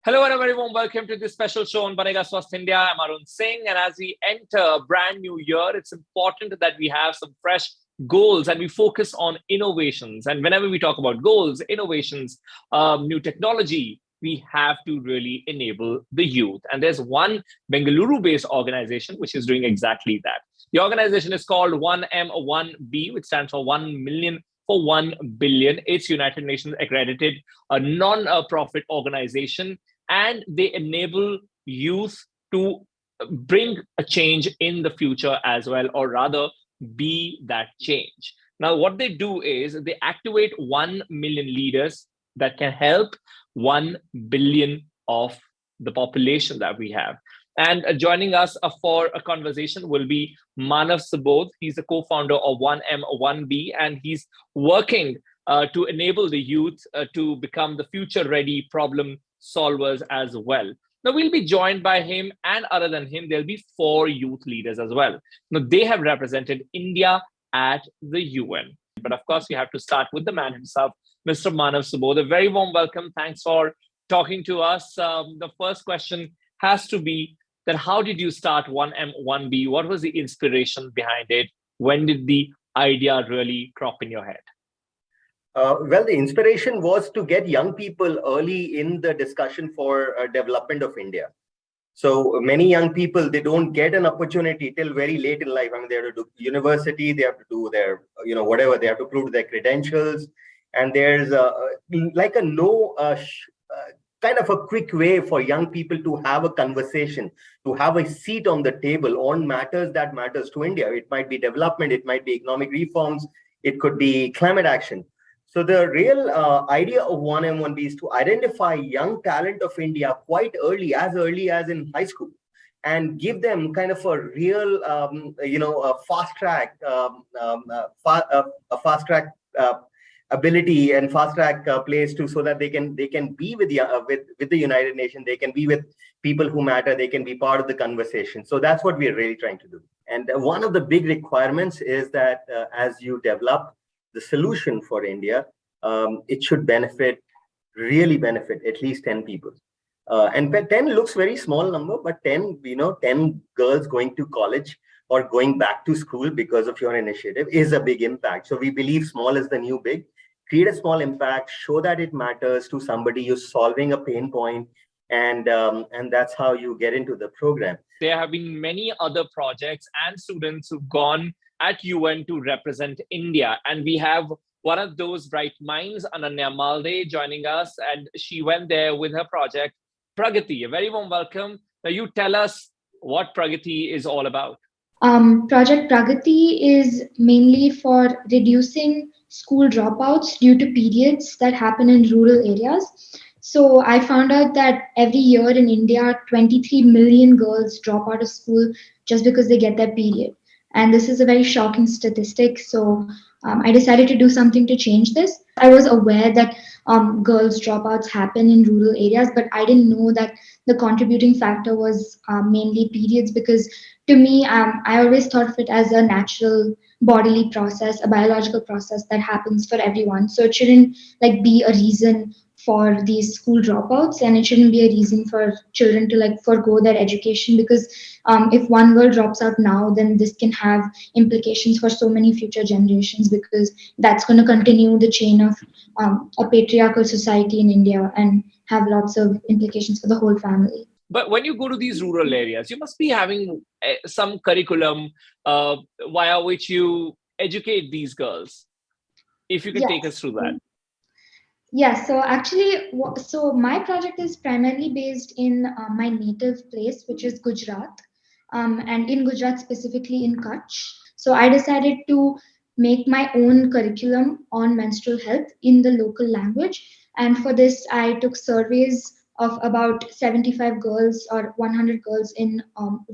Hello and a very warm welcome to this special show on Banega Swasth India. I'm Arun Singh, and as we enter a brand new year, it's important that we have some fresh goals and we focus on innovations. And whenever we talk about goals, innovations, new technology, we have to really enable the youth. And there's one Bengaluru-based organization which is doing exactly that. The organization is called 1M1B, which stands for 1 million for 1 billion. It's United Nations accredited, a non-profit organization, and they enable youth to bring a change in the future as well, or rather be that change. Now what they do is they activate 1 million leaders that can help 1 billion of the population that we have. And joining us for a conversation will be Manav Subodh. He's the co-founder of 1M1B, and he's working to enable the youth to become the future-ready problem solvers as well. Now, we'll be joined by him, and other than him, there'll be 4 youth leaders as well. Now, they have represented India at the UN. But of course, we have to start with the man himself, Mr. Manav Subodh. A very warm welcome. Thanks for talking to us. The first question has to be that how did you start 1M1B? What was the inspiration behind it? When did the idea really crop in your head? Well, the inspiration was to get young people early in the discussion for development of India. So many young people, they don't get an opportunity till very late in life. I mean, they have to do university, they have to do their, whatever, they have to prove their credentials. And there's like a kind of a quick way for young people to have a conversation, to have a seat on the table on matters that matters to India. It might be development, it might be economic reforms, it could be climate action. So the real idea of 1M1B is to identify young talent of India quite early as in high school, and give them kind of a real, a fast track, ability and fast track place to, so that they can be with the United Nations, they can be with people who matter, they can be part of the conversation. So that's what we are really trying to do. And one of the big requirements is that as you develop the solution for India, it should really benefit at least 10 people. And 10 looks very small number, but 10 girls going to college or going back to school because of your initiative is a big impact. So we believe small is the new big. Create a small impact, show that it matters to somebody, you're solving a pain point, and that's how you get into the program. There have been many other projects and students who've gone at UN to represent India. And we have one of those bright minds, Ananya Malde, joining us. And she went there with her project, Pragati. A very warm welcome. Now you tell us what Pragati is all about. Project Pragati is mainly for reducing school dropouts due to periods that happen in rural areas. So I found out that every year in India, 23 million girls drop out of school just because they get their period. And this is a very shocking statistic. So I decided to do something to change this. I was aware that girls' dropouts happen in rural areas, but I didn't know that the contributing factor was mainly periods, because to me, I always thought of it as a natural bodily process, a biological process that happens for everyone. So it shouldn't be a reason for these school dropouts, and it shouldn't be a reason for children to forgo their education, because if one girl drops out now, then this can have implications for so many future generations, because that's going to continue the chain of a patriarchal society in India and have lots of implications for the whole family. But when you go to these rural areas, you must be having some curriculum via which you educate these girls. If you can take us through that. Yeah, so actually, so my project is primarily based in my native place, which is Gujarat, and in Gujarat, specifically in Kutch. So I decided to make my own curriculum on menstrual health in the local language. And for this, I took surveys of about 75 girls or 100 girls in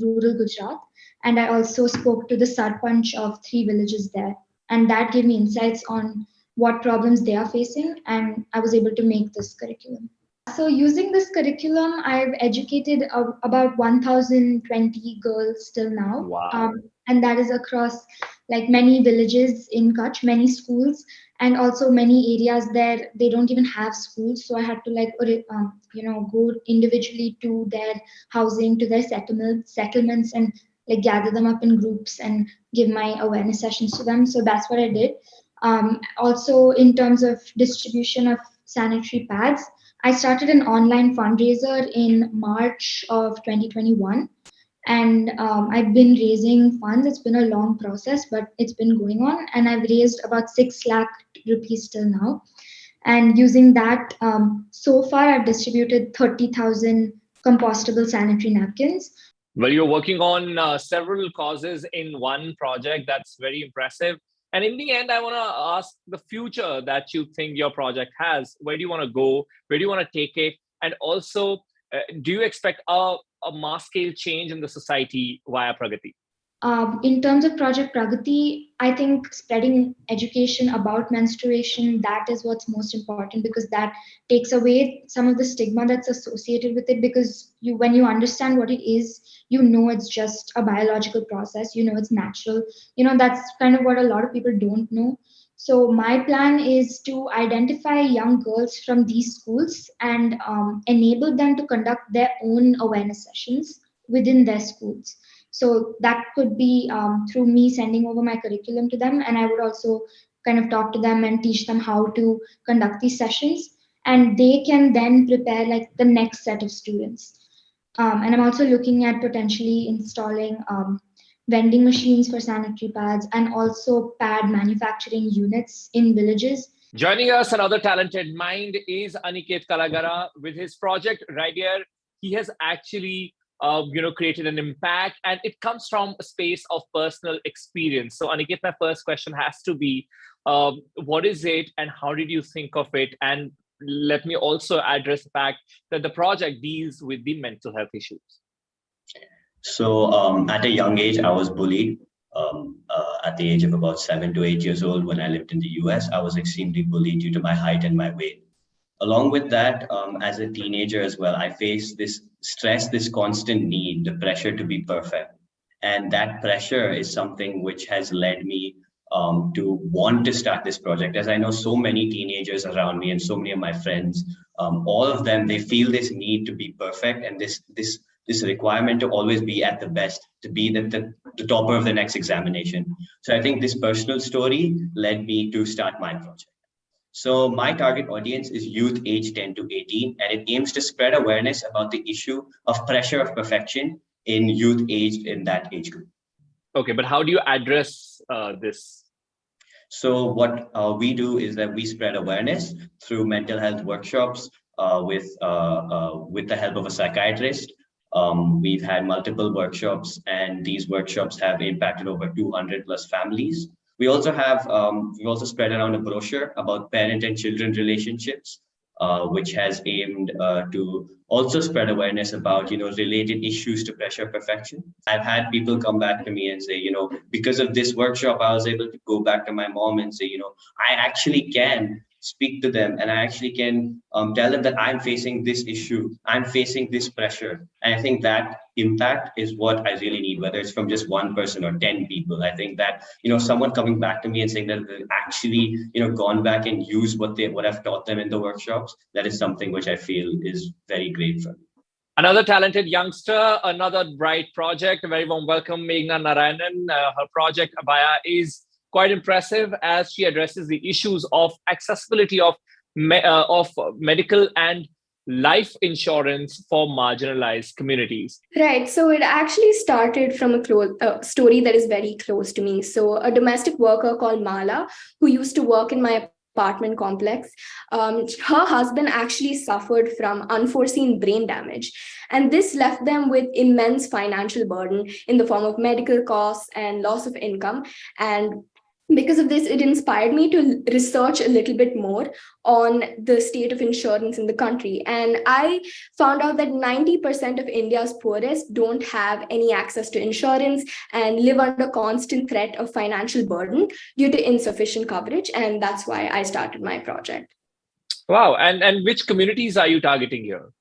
rural Gujarat. And I also spoke to the sarpanch of 3 villages there. And that gave me insights on what problems they are facing, and I was able to make this curriculum. So using this curriculum, I've educated about 1,020 girls till now. Wow. And that is across many villages in Kutch, many schools, And also many areas there, they don't even have schools. So I had to go individually to their housing, to their settlements, and like gather them up in groups and give my awareness sessions to them. So that's what I did. Also, in terms of distribution of sanitary pads, I started an online fundraiser in March of 2021. And I've been raising funds. It's been a long process, but it's been going on. And I've raised about 6 lakh rupees till now. And using that, so far, I've distributed 30,000 compostable sanitary napkins. Well, you're working on several causes in one project. That's very impressive. And in the end, I want to ask the future that you think your project has. Where do you want to go? Where do you want to take it? And also, do you expect a mass scale change in the society via Pragati? In terms of Project Pragati, I think spreading education about menstruation, that is what's most important, because that takes away some of the stigma that's associated with it. Because when you understand what it is, it's just a biological process, it's natural. That's kind of what a lot of people don't know. So my plan is to identify young girls from these schools and enable them to conduct their own awareness sessions within their schools. So that could be through me sending over my curriculum to them. And I would also kind of talk to them and teach them how to conduct these sessions. And they can then prepare like the next set of students. And I'm also looking at potentially installing vending machines for sanitary pads and also pad manufacturing units in villages. Joining us, another talented mind is Aniket Kalagara. With his project right here, he has actually created an impact, and it comes from a space of personal experience. So Aniket, my first question has to be, what is it and how did you think of it? And let me also address the fact that the project deals with the mental health issues. So at a young age, I was bullied. At the age of about 7 to 8 years old, when I lived in the US, I was extremely bullied due to my height and my weight. Along with that, as a teenager as well, I faced this stress, this constant need, the pressure to be perfect. And that pressure is something which has led me to want to start this project. As I know so many teenagers around me and so many of my friends, all of them, they feel this need to be perfect and this requirement to always be at the best, to be the topper of the next examination. So I think this personal story led me to start my project. So my target audience is youth aged 10 to 18, and it aims to spread awareness about the issue of pressure of perfection in youth aged in that age group. Okay, but how do you address this? So what we do is that we spread awareness through mental health workshops with the help of a psychiatrist. We've had multiple workshops, and these workshops have impacted over 200 plus families. We also have, we've also spread around a brochure about parent and children relationships, which has aimed to also spread awareness about, related issues to pressure perfection. I've had people come back to me and say, because of this workshop, I was able to go back to my mom and say, I actually can speak to them and I actually can tell them that I'm facing this issue, I'm facing this pressure. And I think that impact is what I really need, whether it's from just one person or 10 people. I think that, someone coming back to me and saying that they've actually, gone back and used what I've taught them in the workshops, that is something which I feel is very great for me. Another talented youngster, another bright project. A very warm welcome, Meghna Narayanan. Her project, Abaya, is quite impressive as she addresses the issues of accessibility of medical and life insurance for marginalized communities. Right. So it actually started from a story that is very close to me. So a domestic worker called Mala, who used to work in my apartment complex, her husband actually suffered from unforeseen brain damage. And this left them with immense financial burden in the form of medical costs and loss of income. And because of this, it inspired me to research a little bit more on the state of insurance in the country. And I found out that 90% of India's poorest don't have any access to insurance and live under constant threat of financial burden due to insufficient coverage. And that's why I started my project. Wow. And which communities are you targeting here?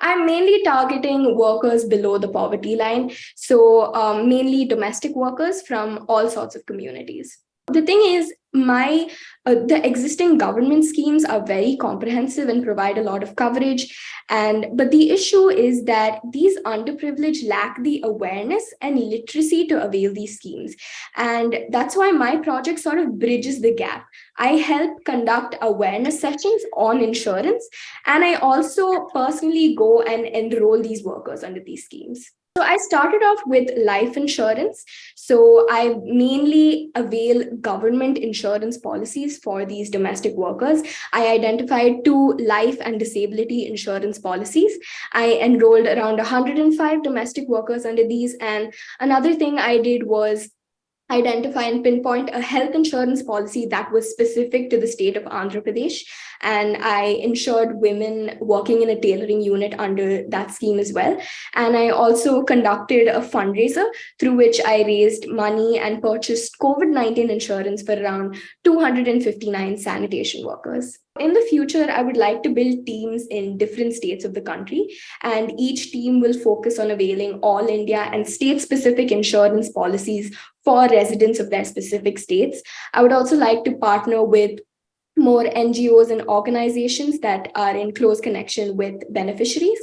I'm mainly targeting workers below the poverty line. So mainly domestic workers from all sorts of communities. The thing is, the existing government schemes are very comprehensive and provide a lot of coverage, but the issue is that these underprivileged lack the awareness and literacy to avail these schemes, and that's why my project sort of bridges the gap. I help conduct awareness sessions on insurance, and I also personally go and enroll these workers under these schemes. So I started off with life insurance. So I mainly avail government insurance policies for these domestic workers. I identified 2 life and disability insurance policies. I enrolled around 105 domestic workers under these. And another thing I did was identify and pinpoint a health insurance policy that was specific to the state of Andhra Pradesh. And I insured women working in a tailoring unit under that scheme as well. And I also conducted a fundraiser through which I raised money and purchased COVID-19 insurance for around 259 sanitation workers. In the future, I would like to build teams in different states of the country, and each team will focus on availing all India and state-specific insurance policies for residents of their specific states. I would also like to partner with more NGOs and organizations that are in close connection with beneficiaries.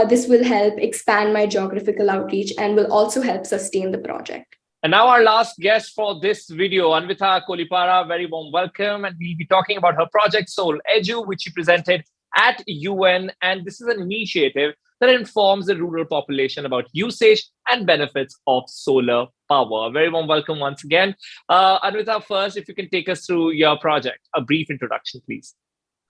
This will help expand my geographical outreach and will also help sustain the project. And now our last guest for this video, Anvita Kolipara, very warm welcome. And we'll be talking about her project Soul Edu, which she presented at UN. And this is an initiative that informs the rural population about usage and benefits of solar power. Very warm welcome once again. Anvita, first, if you can take us through your project, a brief introduction, please.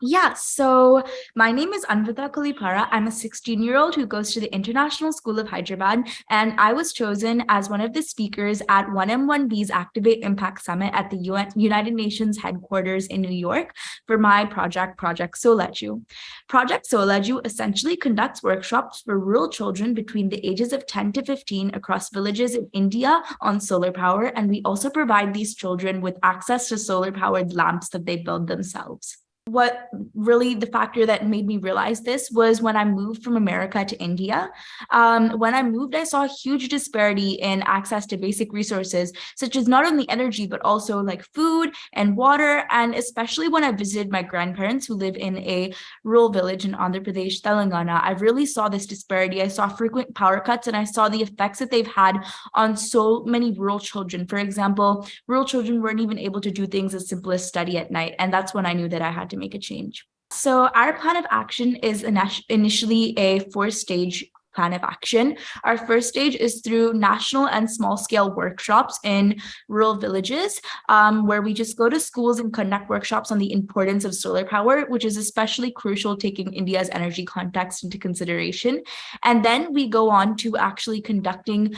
Yeah, so my name is Anvita Kolipara. I'm a 16-year-old who goes to the International School of Hyderabad, and I was chosen as one of the speakers at 1M1B's Activate Impact Summit at the United Nations headquarters in New York for my project, Project Soul Edu. Project Soul Edu essentially conducts workshops for rural children between the ages of 10 to 15 across villages in India on solar power, and we also provide these children with access to solar-powered lamps that they build themselves. What really the factor that made me realize this was when I moved from America to India. When I moved, I saw a huge disparity in access to basic resources, such as not only energy, but also like food and water. And especially when I visited my grandparents who live in a rural village in Andhra Pradesh, Telangana, I really saw this disparity. I saw frequent power cuts, and I saw the effects that they've had on so many rural children. For example, rural children weren't even able to do things as simple as study at night. And that's when I knew that I had to make a change. So our plan of action is initially a 4-stage plan of action. Our first stage is through national and small-scale workshops in rural villages, where we just go to schools and conduct workshops on the importance of solar power, which is especially crucial taking India's energy context into consideration. And then we go on to actually conducting,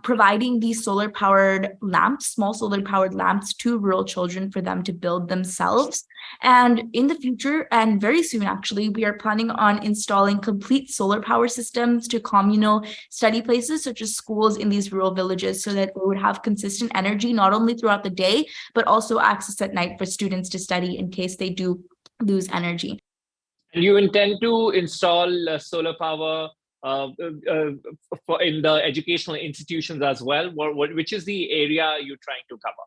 providing these solar-powered lamps, small solar-powered lamps to rural children for them to build themselves. And in the future, and very soon actually, we are planning on installing complete solar power systems to communal study places such as schools in these rural villages, so that we would have consistent energy not only throughout the day, but also access at night for students to study in case they do lose energy. And you intend to install solar power in the educational institutions as well, which is the area you're trying to cover?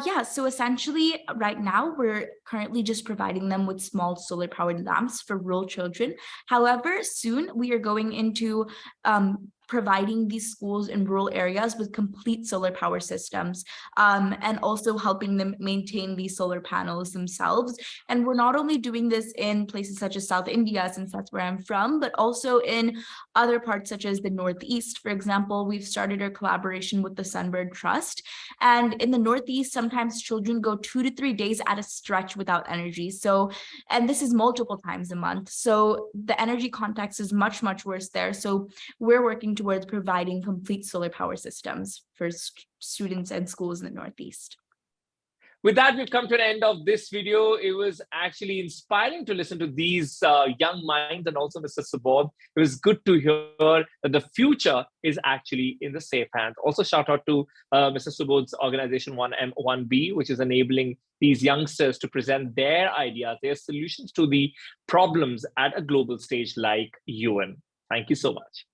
Yeah, so essentially right now we're currently just providing them with small solar powered lamps for rural children. However, soon we are going into providing these schools in rural areas with complete solar power systems, and also helping them maintain these solar panels themselves. And we're not only doing this in places such as South India, since that's where I'm from, but also in other parts such as the Northeast. For example, we've started our collaboration with the Sunbird Trust. And in the Northeast, sometimes children go 2 to 3 days at a stretch without energy. So, and this is multiple times a month. So the energy context is much, much worse there. So we're working towards providing complete solar power systems for students and schools in the Northeast. With that, we've come to the end of this video. It was actually inspiring to listen to these young minds, and also Mr. Subodh. It was good to hear that the future is actually in the safe hands. Also, shout out to Mr. Subodh's organization 1M1B, which is enabling these youngsters to present their ideas, their solutions to the problems at a global stage like UN. Thank you so much.